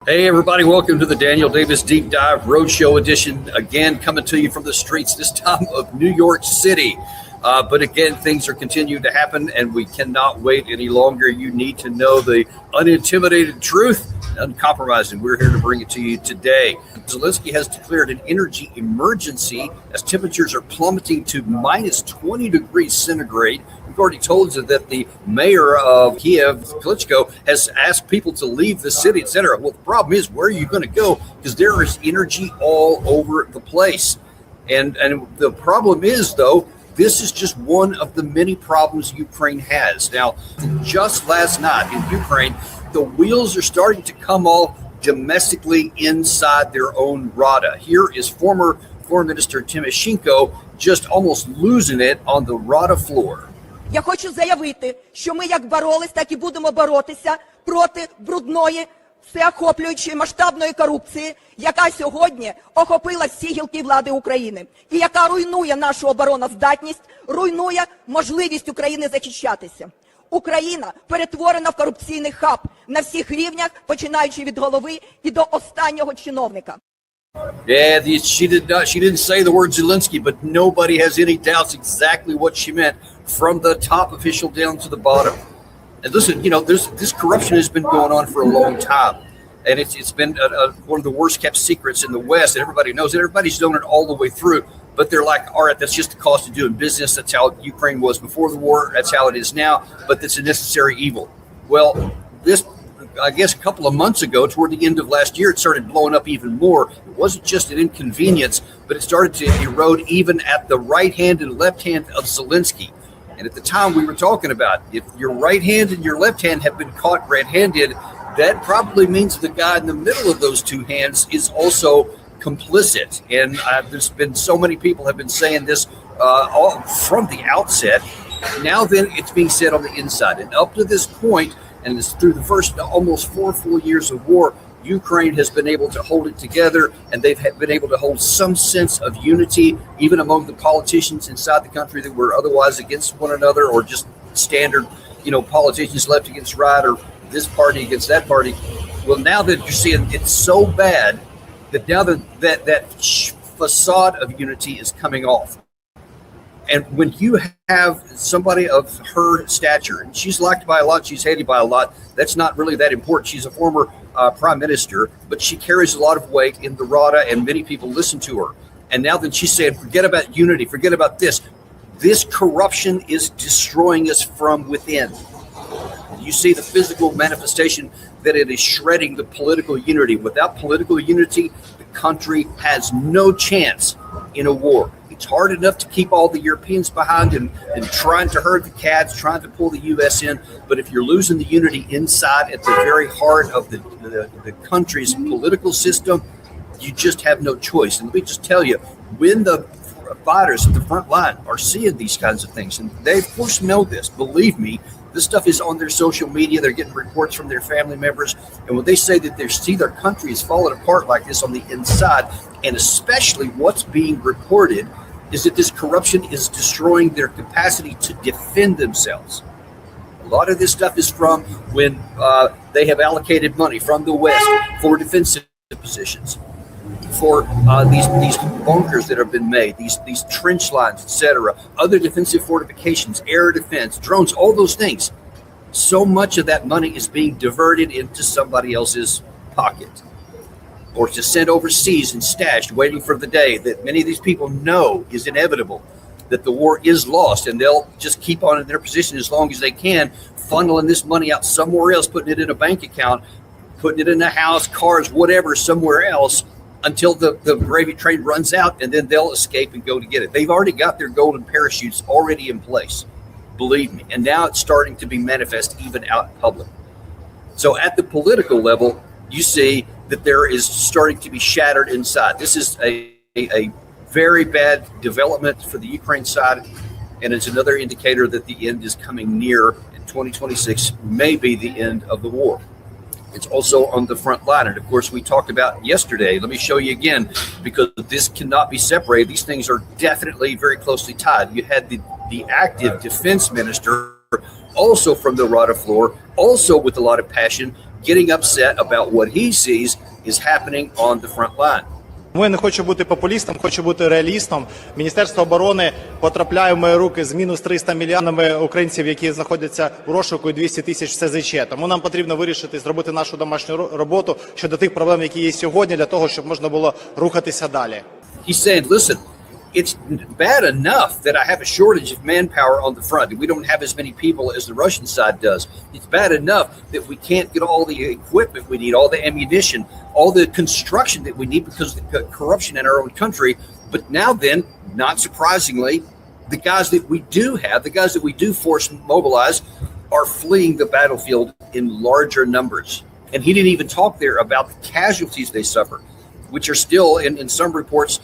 Hey everybody, welcome to the Daniel Davis Deep Dive Roadshow edition. Again, coming to you from the streets, this time of New York City. But again, things are continuing to happen and we cannot wait any longer. You need to know the unintimidated truth, uncompromised, and we're here to bring it to you today. Zelensky has declared an energy emergency as temperatures are plummeting to minus 20 degrees centigrade. We've already told you that the mayor of Kiev, Klitschko, has asked people to leave the city, etc. Well, the problem is, where are you going to go? Because there is energy all over the place. And the problem is, though, this is just one of the many problems Ukraine has. Now, just last night in Ukraine, the wheels are starting to come off domestically inside their own Rada. Here is former Foreign Minister Tymoshenko just almost losing it on the Rada floor. Я хочу заявити, що ми як боролись, так і будемо боротися проти брудної, всеохоплюючої масштабної корупції, яка сьогодні охопила всі гілки влади України і яка руйнує нашу обороноздатність, руйнує можливість України захищатися. Україна перетворена в корупційний хаб на всіх рівнях, починаючи від голови і до останнього чиновника. Yeah, she didn't say the word Zelensky, but nobody has any doubts exactly what she meant from the top official down to the bottom. And listen, this corruption has been going on for a long time. And it's been one of the worst kept secrets in the West. And everybody knows it. Everybody's known it all the way through. But they're like, all right, that's just the cost of doing business. That's how Ukraine was before the war. That's how it is now. But it's a necessary evil. Well, I guess a couple of months ago, toward the end of last year, it started blowing up even more. It wasn't just an inconvenience, but it started to erode even at the right hand and left hand of Zelensky. And at the time we were talking about, if your right hand and your left hand have been caught red-handed, that probably means the guy in the middle of those two hands is also complicit. And there's been so many people have been saying this all from the outset. Now then, it's being said on the inside. And up to this point, and it's through the first almost 4 full years of war, Ukraine has been able to hold it together, and they've been able to hold some sense of unity, even among the politicians inside the country that were otherwise against one another, or just standard, politicians left against right, or this party against that party. Well, now that you're seeing it's so bad that now that facade of unity is coming off. And when you have somebody of her stature, and she's liked by a lot, she's hated by a lot, that's not really that important. She's a former prime minister, but she carries a lot of weight in the Rada, and many people listen to her. And now that she's saying, forget about unity, forget about this. This corruption is destroying us from within. You see the physical manifestation that it is shredding the political unity. Without political unity, the country has no chance in a war. It's hard enough to keep all the Europeans behind and trying to herd the cats, trying to pull the U.S. in. But if you're losing the unity inside at the very heart of the country's political system, you just have no choice. And let me just tell you, when the fighters at the front line are seeing these kinds of things, and they of course know this, believe me, this stuff is on their social media. They're getting reports from their family members. And when they say that they see their country is falling apart like this on the inside, and especially what's being reported is that this corruption is destroying their capacity to defend themselves. A lot of this stuff is from when they have allocated money from the West for defensive positions, for these bunkers that have been made, these trench lines, etc., other defensive fortifications, air defense, drones, all those things. So much of that money is being diverted into somebody else's pocket, or just sent overseas and stashed, waiting for the day that many of these people know is inevitable, that the war is lost, and they'll just keep on in their position as long as they can, funneling this money out somewhere else, putting it in a bank account, putting it in a house, cars, whatever, somewhere else, until the gravy train runs out, and then they'll escape and go to get it. They've already got their golden parachutes already in place, believe me, and now it's starting to be manifest even out in public. So at the political level, you see that there is starting to be shattered inside. This is a very bad development for the Ukraine side, and it's another indicator that the end is coming near, and 2026 may be the end of the war. It's also on the front line. And of course, we talked about yesterday. Let me show you again, because this cannot be separated. These things are definitely very closely tied. You had the active defense minister, also from the Rada floor, also with a lot of passion, getting upset about what he sees is happening on the front line. Я не хочу бути популістом, хочу бути реалістом. Міністерство оборони потрапляє в мої руки з мінус 300 мільйонами українців, які знаходяться у розшуку, і 200 тисяч СЗЧ. Тому нам потрібно вирішити, зробити нашу домашню роботу щодо тих проблем, які є сьогодні, для того, щоб можна було рухатися далі. He's saying, listen, it's bad enough that I have a shortage of manpower on the front, that we don't have as many people as the Russian side does. It's bad enough that we can't get all the equipment we need, all the ammunition, all the construction that we need because of the corruption in our own country. But now then, not surprisingly, the guys that we do have, the guys that we do force mobilize, are fleeing the battlefield in larger numbers. And he didn't even talk there about the casualties they suffer, which are still, in some reports,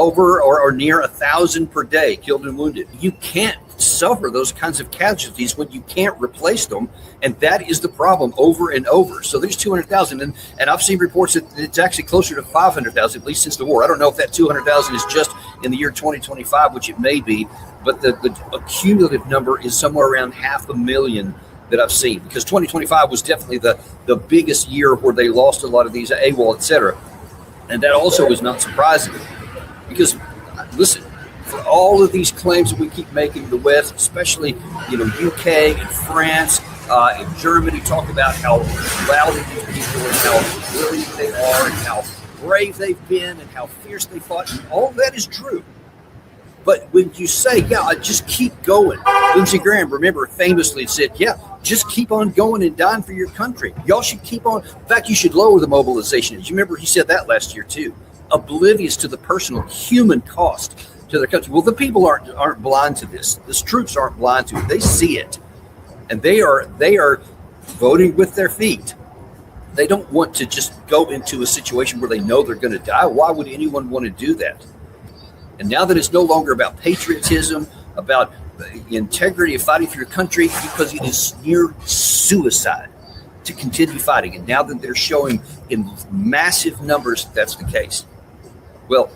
over or near 1,000 per day, killed and wounded. You can't suffer those kinds of casualties when you can't replace them, and that is the problem over and over. So there's 200,000, and I've seen reports that it's actually closer to 500,000, at least since the war. I don't know if that 200,000 is just in the year 2025, which it may be, but the cumulative number is somewhere around 500,000 that I've seen, because 2025 was definitely the biggest year where they lost a lot of these AWOL, etc. And that also is not surprising, because, listen, for all of these claims that we keep making in the West, especially, UK and France and Germany, talk about how loud these people and how brilliant they are and how brave they've been and how fierce they fought. And all that is true. But when you say, just keep going. Lindsey Graham, remember, famously said, just keep on going and dying for your country. Y'all should keep on. In fact, you should lower the mobilization. You remember he said that last year too. Oblivious to the personal human cost to their country. Well, the people aren't blind to this. These troops aren't blind to it. They see it. And they are voting with their feet. They don't want to just go into a situation where they know they're going to die. Why would anyone want to do that? And now that it's no longer about patriotism, about the integrity of fighting for your country, because it is near suicide to continue fighting. And now that they're showing in massive numbers that's the case. Well,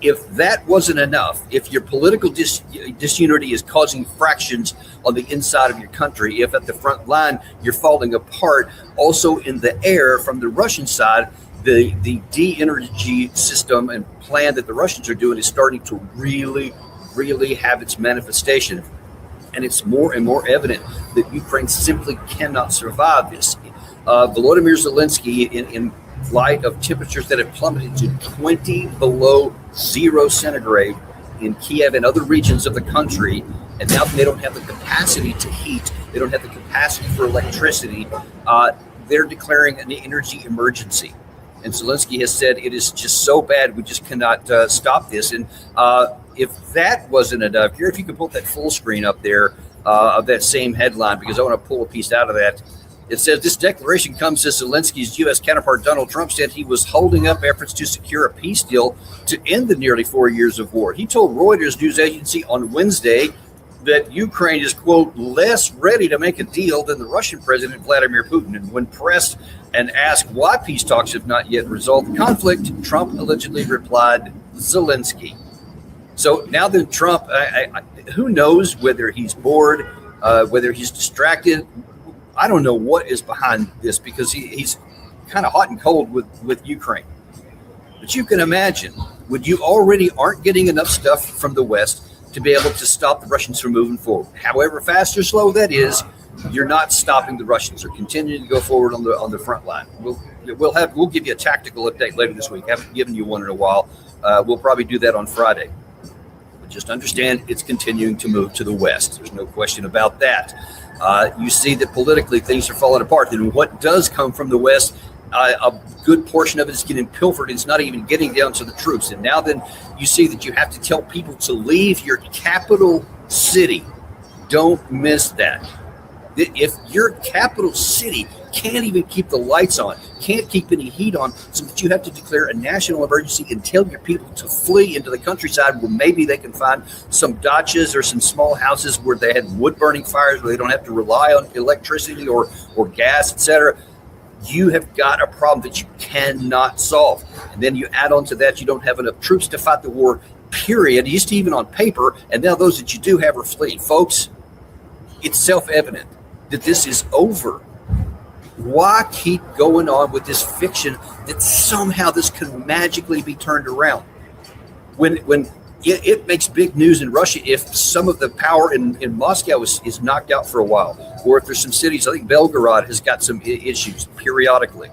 if that wasn't enough, if your political disunity is causing fractions on the inside of your country, if at the front line you're falling apart, also in the air from the Russian side, the de-energy system and plan that the Russians are doing is starting to really have its manifestation. And it's more and more evident that Ukraine simply cannot survive this. Volodymyr Zelensky, in light of temperatures that have plummeted to 20 below 0 centigrade in Kiev and other regions of the country, and now they don't have the capacity to heat, they don't have the capacity for electricity, they're declaring an energy emergency. And Zelensky has said it is just so bad, we just cannot stop this. And if that wasn't enough, if you could put that full screen up there of that same headline, because I want to pull a piece out of that. It says this declaration comes as Zelensky's U.S. counterpart Donald Trump said he was holding up efforts to secure a peace deal to end the nearly 4 years of war. He told Reuters news agency on Wednesday that Ukraine is, quote, less ready to make a deal than the Russian President Vladimir Putin. And when pressed and asked why peace talks have not yet resolved the conflict, Trump allegedly replied, Zelensky. So now then Trump, who knows whether he's bored, whether he's distracted. I don't know what is behind this, because he's kind of hot and cold with Ukraine. But you can imagine, when you already aren't getting enough stuff from the West to be able to stop the Russians from moving forward. However fast or slow that is, you're not stopping the Russians. They're continuing to go forward on the front line. We'll give you a tactical update later this week. Haven't given you one in a while. We'll probably do that on Friday. But just understand it's continuing to move to the West. There's no question about that. You see that politically things are falling apart. And what does come from the West, a good portion of it is getting pilfered. It's not even getting down to the troops. And now then you see that you have to tell people to leave your capital city. Don't miss that. If your capital city can't even keep the lights on, can't keep any heat on, so that you have to declare a national emergency and tell your people to flee into the countryside where maybe they can find some dachas or some small houses where they had wood-burning fires, where they don't have to rely on electricity or gas, etc. You have got a problem that you cannot solve. And then you add on to that, you don't have enough troops to fight the war, period, just even on paper, and now those that you do have are fleeing. Folks, it's self-evident that this is over. Why keep going on with this fiction that somehow this can magically be turned around? When it makes big news in Russia if some of the power in Moscow is knocked out for a while, or if there's some cities, I think Belgorod has got some issues periodically.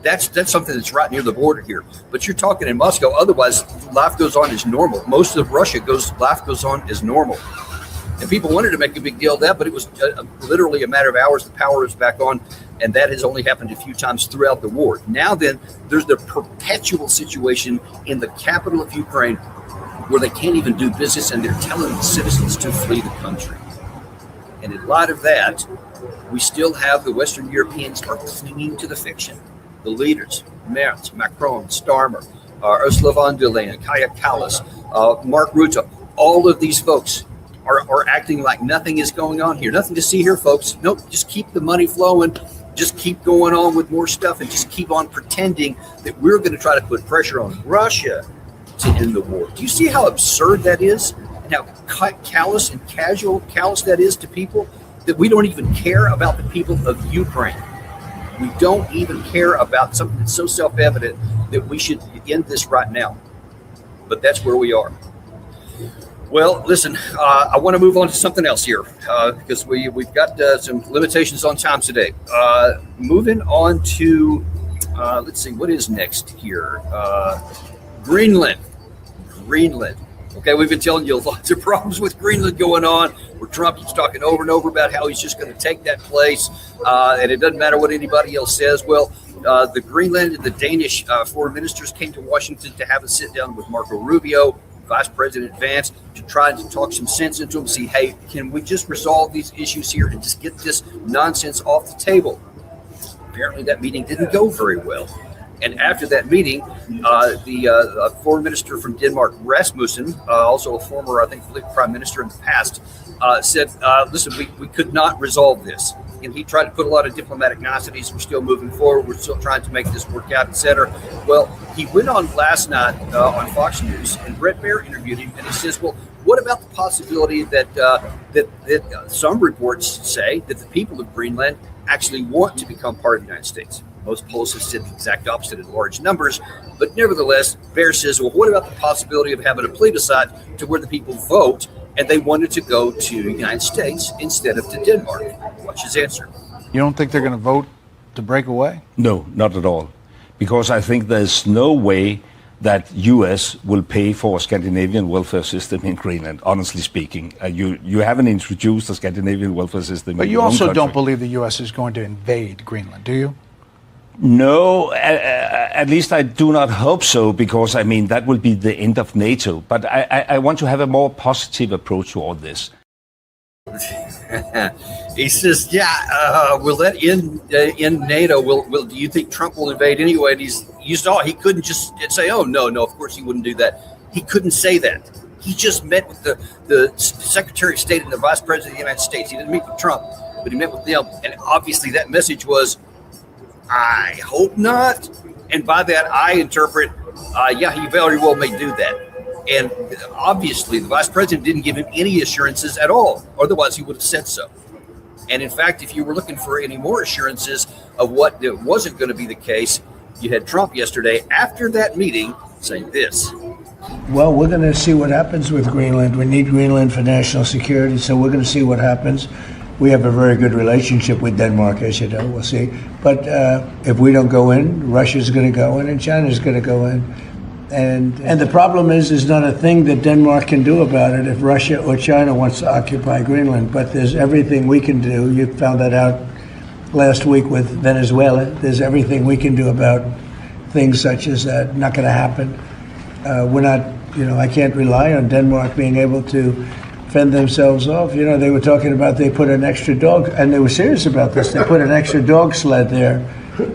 That's something that's right near the border here. But you're talking in Moscow, otherwise life goes on as normal. Most of Russia life goes on as normal. And people wanted to make a big deal of that, but it was literally a matter of hours. The power is back on, and that has only happened a few times throughout the war. Now then, there's the perpetual situation in the capital of Ukraine where they can't even do business, and they're telling the citizens to flee the country. And in light of that, we still have the Western Europeans are clinging to the fiction. The leaders, Merz, Macron, Starmer, Ursula von der Leyen, Kaja Kallas, Mark Rutte, all of these folks are acting like nothing is going on here. Nothing to see here, folks. Nope, just keep the money flowing. Just keep going on with more stuff and just keep on pretending that we're going to try to put pressure on Russia to end the war. Do you see how absurd that is? And how callous and callous that is to people, that we don't even care about the people of Ukraine. We don't even care about something that's so self-evident that we should end this right now. But that's where we are. Well, listen, I want to move on to something else here because we've got some limitations on time today. Moving on to, let's see, what is next here? Greenland. Okay, we've been telling you lots of problems with Greenland going on, where Trump is talking over and over about how he's just going to take that place, and it doesn't matter what anybody else says. Well, the Greenland and the Danish foreign ministers came to Washington to have a sit down with Marco Rubio, Vice President Vance, to try to talk some sense into him, see, hey, can we just resolve these issues here and just get this nonsense off the table? Apparently that meeting didn't go very well. And after that meeting, the foreign minister from Denmark, Rasmussen, also a former, I think, prime minister in the past, said, listen, we could not resolve this. And he tried to put a lot of diplomatic niceties. We're still moving forward. We're still trying to make this work out, et cetera. Well, he went on last night on Fox News, and Bret Baier interviewed him, and he says, well, what about the possibility that some reports say that the people of Greenland actually want to become part of the United States? Most polls have said the exact opposite in large numbers, but nevertheless, Baier says, well, what about the possibility of having a plebiscite to where the people vote and they wanted to go to the United States instead of to Denmark? Watch his answer. You don't think they're going to vote to break away? No, not at all. Because I think there's no way that U.S. will pay for a Scandinavian welfare system in Greenland, honestly speaking. You haven't introduced a Scandinavian welfare system. But in you your own also country. don't believe the U.S. is going to invade Greenland, do you? No, at least I do not hope so, because, I mean, that will be the end of NATO. But I want to have a more positive approach to all this. He says, yeah, we'll let in NATO. Will do you think Trump will invade anyway? And you saw he couldn't just say, oh, no, of course he wouldn't do that. He couldn't say that. He just met with the Secretary of State and the Vice President of the United States. He didn't meet with Trump, but he met with them. And obviously that message was, I hope not. And by that, I interpret, yeah, he very well may do that. And obviously, the vice president didn't give him any assurances at all. Otherwise, he would have said so. And in fact, if you were looking for any more assurances of what wasn't going to be the case, you had Trump yesterday after that meeting saying this. Well, we're going to see what happens with Greenland. We need Greenland for national security, so we're going to see what happens. We have a very good relationship with Denmark, as you know. We'll see. But if we don't go in, Russia's going to go in and China's going to go in. And the problem is, there's not a thing that Denmark can do about it if Russia or China wants to occupy Greenland. But there's everything we can do. You found that out last week with Venezuela. There's everything we can do about things such as that. Not going to happen. We're not, I can't rely on Denmark being able to fend themselves off. They were talking about they put an extra dog, and they were serious about this. They put an extra dog sled there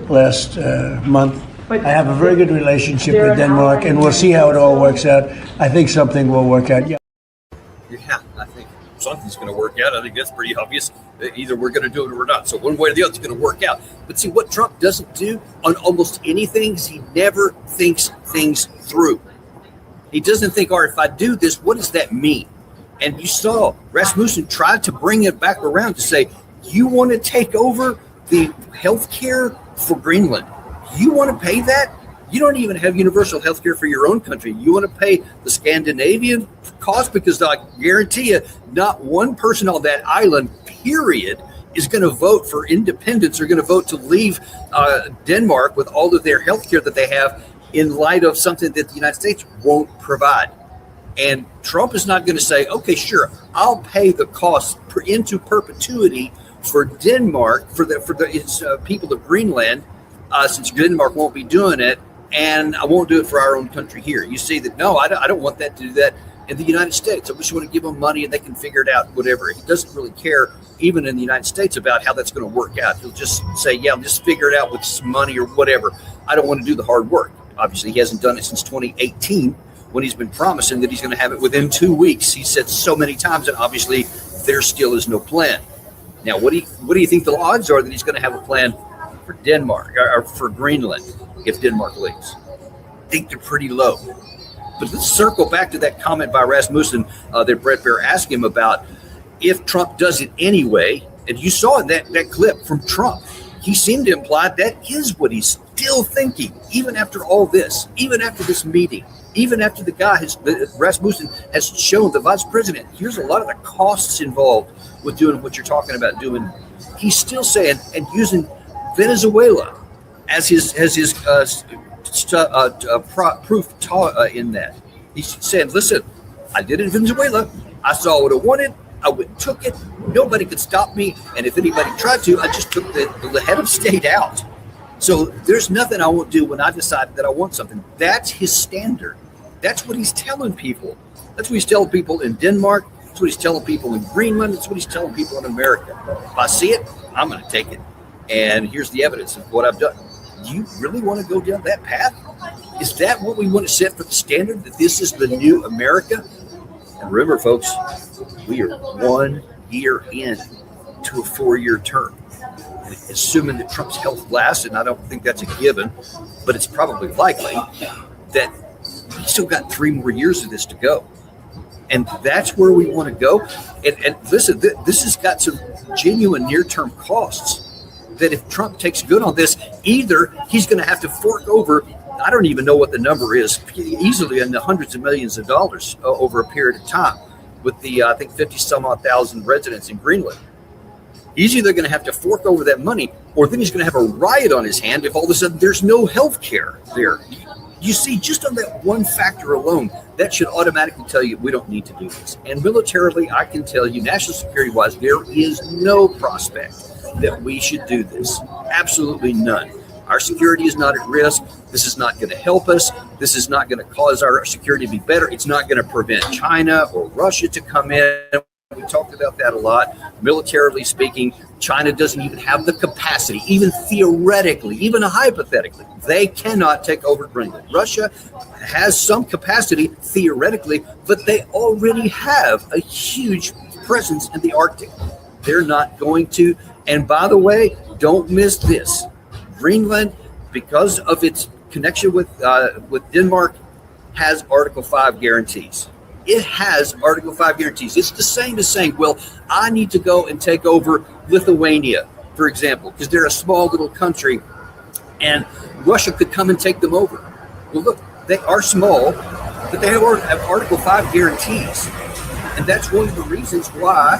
last month. I have a very good relationship with Denmark, and we'll see how it all works out. I think something will work out. Yeah, I think something's going to work out. I think that's pretty obvious. Either we're going to do it or we're not. So one way or the other, it's going to work out. But see, what Trump doesn't do on almost anything is he never thinks things through. He doesn't think, all right, if I do this, what does that mean? And you saw Rasmussen tried to bring it back around to say, you want to take over the health care for Greenland. You want to pay that? You don't even have universal health care for your own country. You want to pay the Scandinavian cost? Because I guarantee you, not one person on that island, period, is going to vote for independence or going to vote to leave Denmark with all of their health care that they have in light of something that the United States won't provide. And Trump is not going to say, okay, sure, I'll pay the cost into perpetuity for Denmark, for its people of Greenland, since Denmark won't be doing it, and I won't do it for our own country here. You see that, no, I don't want that to do that in the United States. I just want to give them money and they can figure it out, whatever. He doesn't really care, even in the United States, about how that's going to work out. He'll just say, yeah, I'll just figure it out with some money or whatever. I don't want to do the hard work. Obviously, he hasn't done it since 2018 when he's been promising that he's going to have it within 2 weeks. He said so many times, and obviously there still is no plan. Now, what do you think the odds are that he's going to have a plan for Denmark or for Greenland if Denmark leaves? I think they're pretty low. But let's circle back to that comment by Rasmussen that Brett Baer asked him about if Trump does it anyway. And you saw in that clip from Trump, he seemed to imply that is what he's still thinking, even after all this, even after this meeting, even after the guy, Rasmussen, has shown the vice president, here's a lot of the costs involved with doing what you're talking about doing. He's still saying and using Venezuela as his proof in that. He said, listen, I did it in Venezuela. I saw what I wanted. I went and took it. Nobody could stop me. And if anybody tried to, I just took the head of state out. So there's nothing I won't do when I decide that I want something. That's his standard. That's what he's telling people. That's what he's telling people in Denmark. That's what he's telling people in Greenland. That's what he's telling people in America. If I see it, I'm going to take it. And here's the evidence of what I've done. Do you really want to go down that path? Is that what we want to set for the standard, that this is the new America? And remember, folks, we are 1 year in to a 4-year term. Assuming that Trump's health lasts, and I don't think that's a given, but it's probably likely that he's still got 3 more years of this to go. And that's where we want to go. And listen, this has got some genuine near-term costs that if Trump takes good on this, either he's going to have to fork over, I don't even know what the number is, easily in the hundreds of millions of dollars over a period of time with the, I think, 50 some odd thousand residents in Greenland. He's either going to have to fork over that money, or then he's going to have a riot on his hand if all of a sudden there's no health care there. You see, just on that one factor alone, that should automatically tell you we don't need to do this. And militarily, I can tell you, national security-wise, there is no prospect that we should do this. Absolutely none. Our security is not at risk. This is not going to help us. This is not going to cause our security to be better. It's not going to prevent China or Russia to come in. We talked about that a lot. Militarily speaking, China doesn't even have the capacity, even theoretically, even hypothetically. They cannot take over Greenland. Russia has some capacity theoretically, but they already have a huge presence in the Arctic. They're not going to. And by the way, don't miss this. Greenland, because of its connection with Denmark, has Article 5 guarantees. It has Article 5 guarantees. It's the same as saying, well, I need to go and take over Lithuania, for example, because they're a small little country and Russia could come and take them over. Well, look, they are small, but they have Article 5 guarantees. And that's one of the reasons why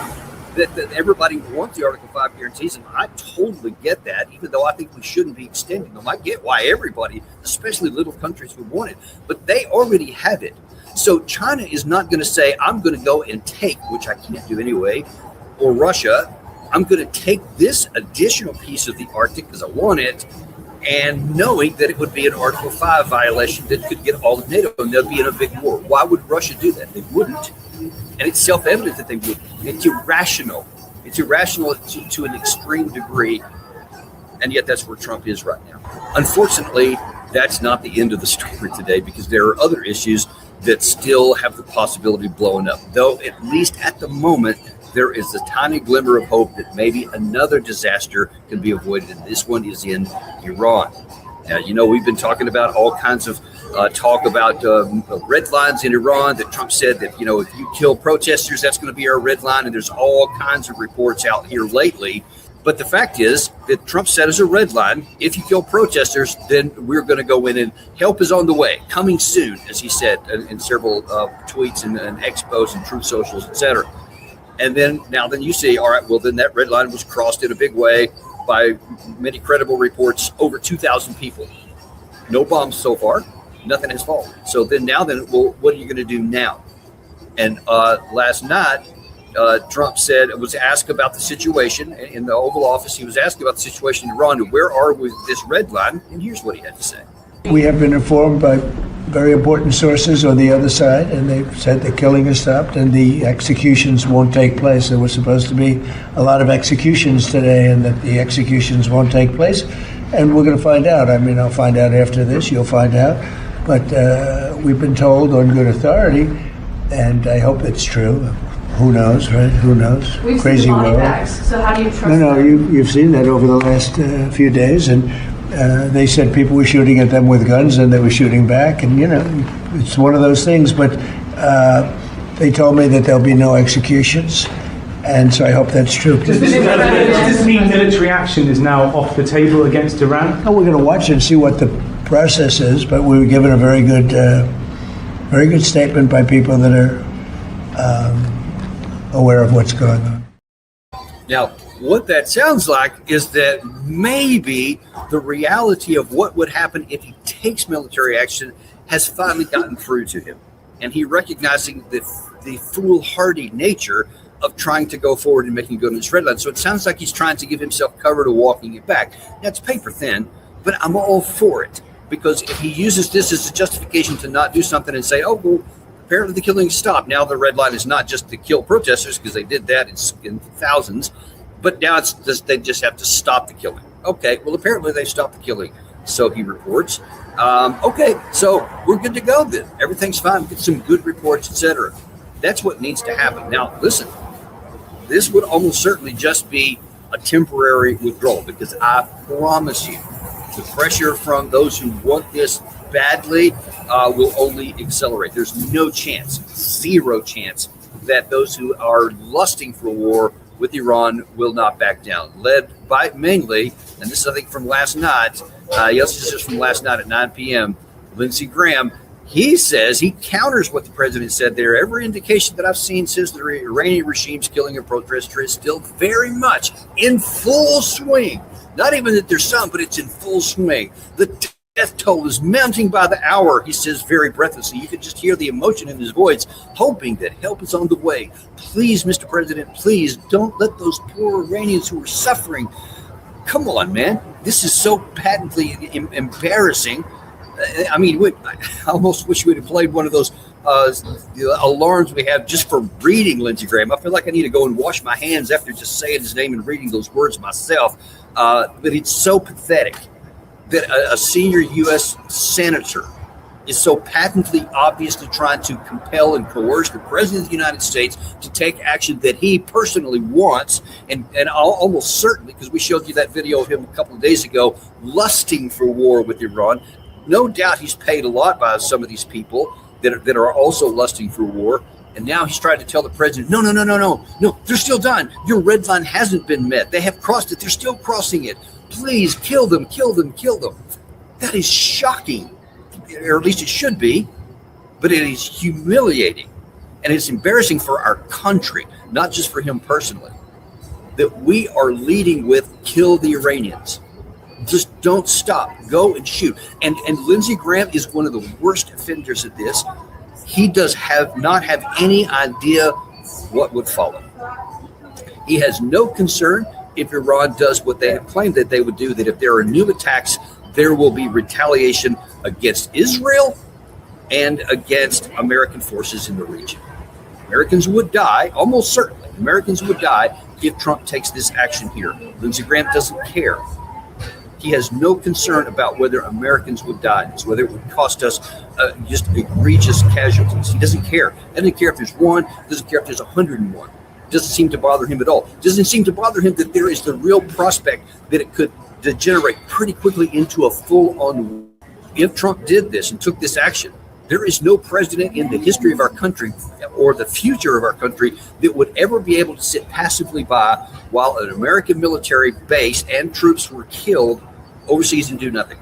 that everybody wants the Article 5 guarantees, and I totally get that, even though I think we shouldn't be extending them. I get why everybody, especially little countries, would want it, but they already have it. So China is not going to say, I'm going to go and take, which I can't do anyway, or Russia, I'm going to take this additional piece of the Arctic because I want it, and knowing that it would be an Article 5 violation that could get all of NATO, and they'll be in a big war. Why would Russia do that? They wouldn't. And it's self-evident that they wouldn't. It's irrational. It's irrational to an extreme degree, and yet that's where Trump is right now. Unfortunately, that's not the end of the story today, because there are other issues that still have the possibility of blowing up. Though, at least at the moment, there is a tiny glimmer of hope that maybe another disaster can be avoided, and this one is in Iran. Now, you know, we've been talking about all kinds of talk about red lines in Iran, that Trump said that, you know, if you kill protesters, that's going to be our red line. And there's all kinds of reports out here lately. But the fact is that Trump set as a red line, if you kill protesters, then we're going to go in and help is on the way, coming soon, as he said in several tweets and expos and Truth Socials, etc. And then you say, all right, well, then that red line was crossed in a big way by many credible reports, over 2,000 people. No bombs so far. Nothing has fallen. So then, well, what are you going to do now? And last night, Trump was asked about the situation in the Oval Office. He was asked about the situation in Iran. Where are we with this red line? And here's what he had to say. We have been informed by very important sources on the other side, and they've said the killing has stopped and the executions won't take place. There was supposed to be a lot of executions today, and that the executions won't take place. And we're going to find out. I mean, I'll find out after this. You'll find out. But we've been told on good authority, and I hope it's true. Who knows, right? Who knows? We've Crazy seen the body world. bags, so how do you trust No, them? you've seen that over the last few days, and they said people were shooting at them with guns, and they were shooting back, and it's one of those things. But they told me that there'll be no executions, and so I hope that's true. Does this mean military action is now off the table against Iran? No, we're going to watch and see what the process is, but we were given a very good statement by people that are aware of what's going on. Now, what that sounds like is that maybe the reality of what would happen if he takes military action has finally gotten through to him. And he recognizing the foolhardy nature of trying to go forward and making good on this red line. So it sounds like he's trying to give himself cover to walking it back. That's paper thin, but I'm all for it. Because if he uses this as a justification to not do something and say, oh, well, apparently the killing stopped. Now the red line is not just to kill protesters, because they did that in thousands, but now they just have to stop the killing. Okay, well, apparently they stopped the killing, so he reports. Okay, so we're good to go then. Everything's fine. Get some good reports, etc. That's what needs to happen. Now, listen, this would almost certainly just be a temporary withdrawal, because I promise you, the pressure from those who want this badly will only accelerate. There's no chance, zero chance, that those who are lusting for war with Iran will not back down. Led by mainly, and this is I think from last night, yes, this is from last night at 9 p.m., Lindsey Graham, he says, he counters what the president said there. Every indication that I've seen says the Iranian regime's killing of protesters is still very much in full swing. Not even that there's some, but it's in full swing. The death toll is mounting by the hour, he says very breathlessly. You can just hear the emotion in his voice, hoping that help is on the way. Please, Mr. President, please don't let those poor Iranians who are suffering. Come on, man. This is so patently embarrassing. I mean, I almost wish we'd have played one of those alarms we have just for reading Lindsey Graham. I feel like I need to go and wash my hands after just saying his name and reading those words myself. But it's so pathetic that a senior U.S. senator is so patently obviously trying to compel and coerce the president of the United States to take action that he personally wants, and almost certainly, because we showed you that video of him a couple of days ago, lusting for war with Iran. No doubt he's paid a lot by some of these people that are also lusting for war. And now he's trying to tell the president, no, they're still done. Your red line hasn't been met. They have crossed it. They're still crossing it. Please kill them. That is shocking, or at least it should be, but it is humiliating. And it's embarrassing for our country, not just for him personally, that we are leading with kill the Iranians. Just don't stop. Go and shoot. And Lindsey Graham is one of the worst offenders at this. He does not have any idea what would follow. He has no concern if Iran does what they have claimed that they would do, that if there are new attacks, there will be retaliation against Israel and against American forces in the region. Americans would die, almost certainly. Americans would die if Trump takes this action here. Lindsey Graham doesn't care. He has no concern about whether Americans would die, whether it would cost us just egregious casualties. He doesn't care. He doesn't care if there's one, doesn't care if there's 101. It doesn't seem to bother him at all. It doesn't seem to bother him that there is the real prospect that it could degenerate pretty quickly into a full-on war. If Trump did this and took this action, There is no president in the history of our country or the future of our country that would ever be able to sit passively by while an American military base and troops were killed overseas and do nothing.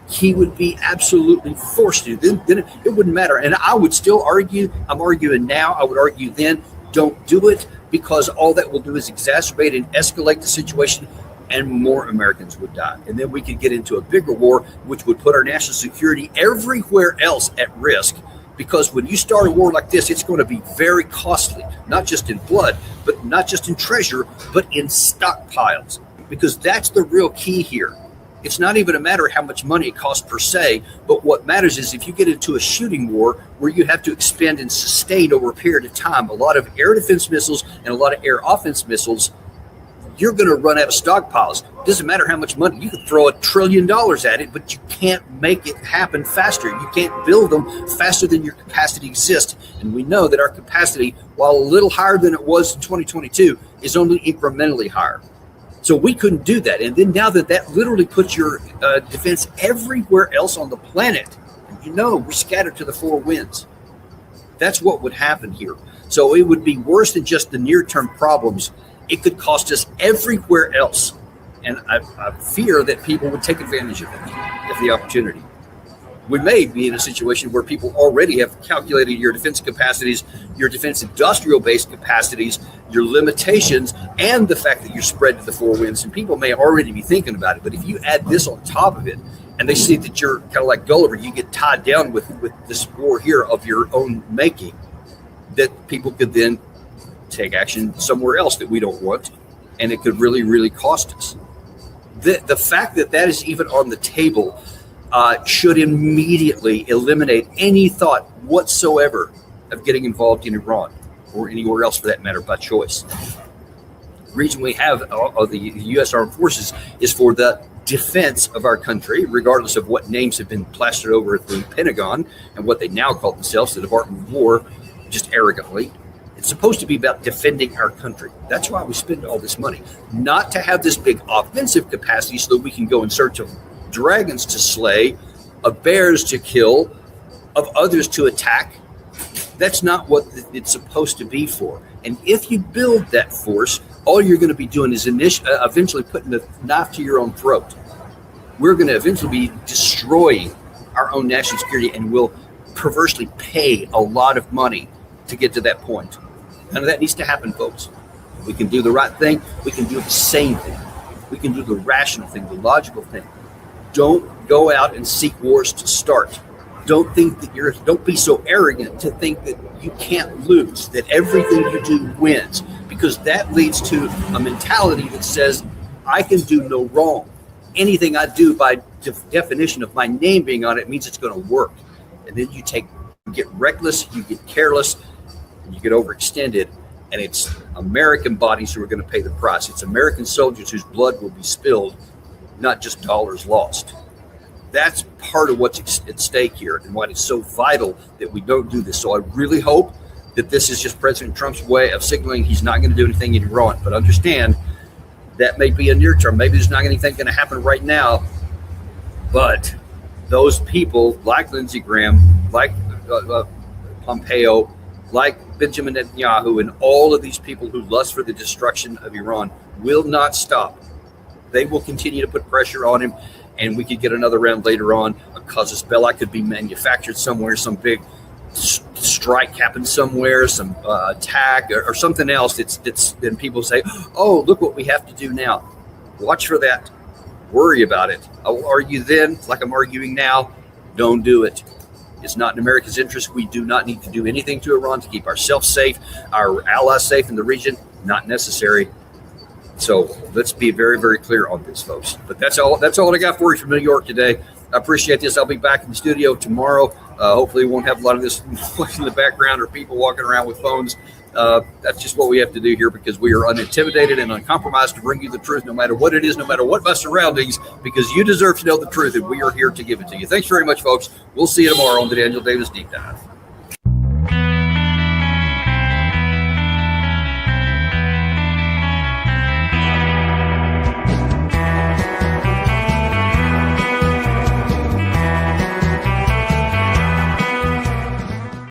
He would be absolutely forced to. Then it wouldn't matter. And I would still argue, I'm arguing now, I would argue then, don't do it, because all that will do is exacerbate and escalate the situation, and more Americans would die. And then we could get into a bigger war, which would put our national security everywhere else at risk. Because when you start a war like this, it's going to be very costly, not just in blood, but not just in treasure, but in stockpiles. Because that's the real key here. It's not even a matter of how much money it costs per se, but what matters is if you get into a shooting war where you have to expend and sustain over a period of time a lot of air defense missiles and a lot of air offense missiles, you're going to run out of stockpiles. It doesn't matter how much money. You can throw $1 trillion at it, but you can't make it happen faster. You can't build them faster than your capacity exists. And we know that our capacity, while a little higher than it was in 2022, is only incrementally higher. So we couldn't do that. And then now that literally puts your defense everywhere else on the planet, you know, we're scattered to the four winds. That's what would happen here. So it would be worse than just the near-term problems. It could cost us everywhere else. And I fear that people would take advantage of it, of the opportunity. We may be in a situation where people already have calculated your defense capacities, your defense industrial based capacities, your limitations, and the fact that you're spread to the four winds. And people may already be thinking about it. But if you add this on top of it, and they see that you're kind of like Gulliver, you get tied down with this war here of your own making, that people could then take action somewhere else that we don't want, and it could really, really cost us. The fact that that is even on the table should immediately eliminate any thought whatsoever of getting involved in Iran or anywhere else for that matter by choice. The reason we have the U.S. Armed Forces is for the defense of our country, regardless of what names have been plastered over at the Pentagon and what they now call themselves, the Department of War, just arrogantly. It's supposed to be about defending our country. That's why we spend all this money. Not to have this big offensive capacity so that we can go in search of dragons to slay, of bears to kill, of others to attack. That's not what it's supposed to be for. And if you build that force, all you're going to be doing is eventually putting the knife to your own throat. We're going to eventually be destroying our own national security, and will perversely pay a lot of money to get to that point. None of that needs to happen, folks. We can do the right thing. We can do the same thing. We can do the rational thing, the logical thing. Don't go out and seek wars to start. Don't be so arrogant to think that you can't lose, that everything you do wins, because that leads to a mentality that says, I can do no wrong. Anything I do by definition of my name being on it means it's going to work. And then you get reckless, you get careless, and you get overextended, and it's American bodies who are going to pay the price. It's American soldiers whose blood will be spilled, not just dollars lost. That's part of what's at stake here and why it's so vital that we don't do this. So I really hope that this is just President Trump's way of signaling he's not going to do anything in Iran. But understand, that may be a near term. Maybe there's not anything going to happen right now. But those people like Lindsey Graham, like Pompeo, like Benjamin Netanyahu, and all of these people who lust for the destruction of Iran will not stop. They will continue to put pressure on him, and we could get another round later on. A casus belli could be manufactured somewhere, some big strike happens somewhere, some attack or something else. It's then people say, oh, look what we have to do now. Watch for that. Worry about it. I will argue then, like I'm arguing now, don't do it. It's not in America's interest. We do not need to do anything to Iran to keep ourselves safe, our allies safe in the region. Not necessary. So let's be very, very clear on this, folks. But that's all I got for you from New York today. I appreciate this. I'll be back in the studio tomorrow. Hopefully we won't have a lot of this in the background or people walking around with phones. That's just what we have to do here, because we are unintimidated and uncompromised to bring you the truth, no matter what it is, no matter what my surroundings, because you deserve to know the truth, and we are here to give it to you. Thanks very much, folks. We'll see you tomorrow on the Daniel Davis Deep Dive.